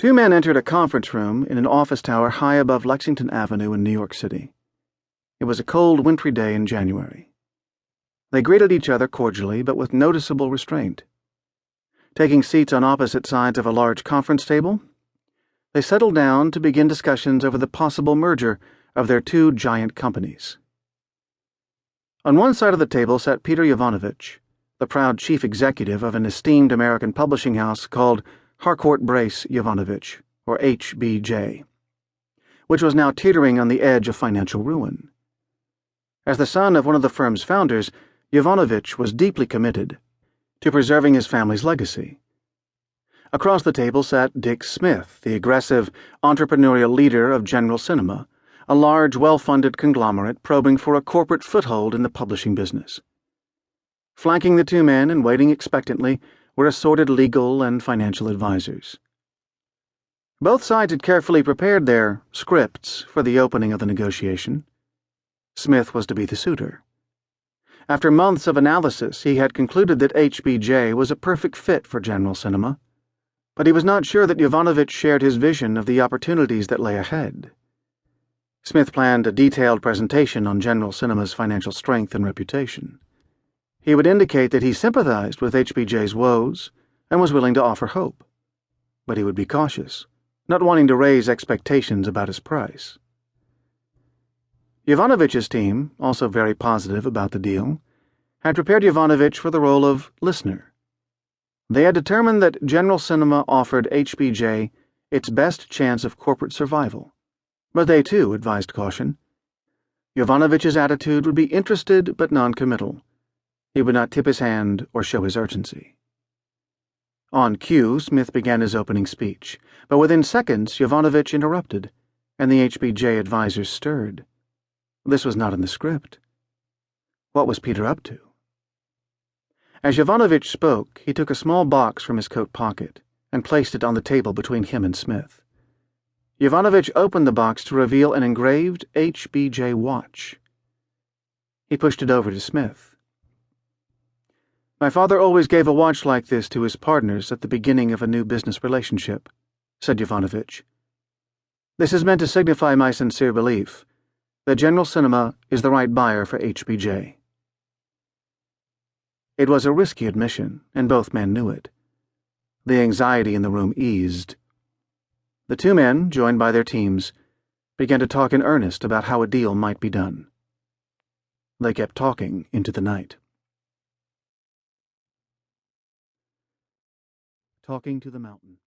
Two men entered a conference room in an office tower high above Lexington Avenue in New York City. It was a cold, wintry day in January. They greeted each other cordially, but with noticeable restraint. Taking seats on opposite sides of a large conference table, they settled down to begin discussions over the possible merger of their two giant companies. On one side of the table sat Peter Yovanovitch, the proud chief executive of an esteemed American publishing house called Harcourt Brace Yovanovitch, or HBJ, which was now teetering on the edge of financial ruin. As the son of one of the firm's founders, Yovanovitch was deeply committed to preserving his family's legacy. Across the table sat Dick Smith, the aggressive, entrepreneurial leader of General Cinema, a large, well-funded conglomerate probing for a corporate foothold in the publishing business. Flanking the two men and waiting expectantly were assorted legal and financial advisers. Both sides had carefully prepared their scripts for the opening of the negotiation. Smith was to be the suitor. After months of analysis, he had concluded that HBJ was a perfect fit for General Cinema, but he was not sure that Yovanovitch shared his vision of the opportunities that lay ahead. Smith planned a detailed presentation on General Cinema's financial strength and reputation. He would indicate that he sympathized with HBJ's woes and was willing to offer hope, but he would be cautious, not wanting to raise expectations about his price. Yovanovitch's team, also very positive about the deal, had prepared Yovanovitch for the role of listener. They had determined that General Cinema offered HBJ its best chance of corporate survival, but they too advised caution. Yovanovitch's attitude would be interested but non-committal. He would not tip his hand or show his urgency. On cue, Smith began his opening speech, but within seconds Yovanovitch interrupted, and the HBJ advisers stirred. This was not in the script. What was Peter up to? As Yovanovitch spoke, he took a small box from his coat pocket and placed it on the table between him and Smith. Yovanovitch opened the box to reveal an engraved HBJ watch. He pushed it over to Smith. "My father always gave a watch like this to his partners at the beginning of a new business relationship," said Yovanovitch. "This is meant to signify my sincere belief that General Cinema is the right buyer for HBJ." It was a risky admission, and both men knew it. The anxiety in the room eased. The two men, joined by their teams, began to talk in earnest about how a deal might be done. They kept talking into the night. Talking to the Mountain.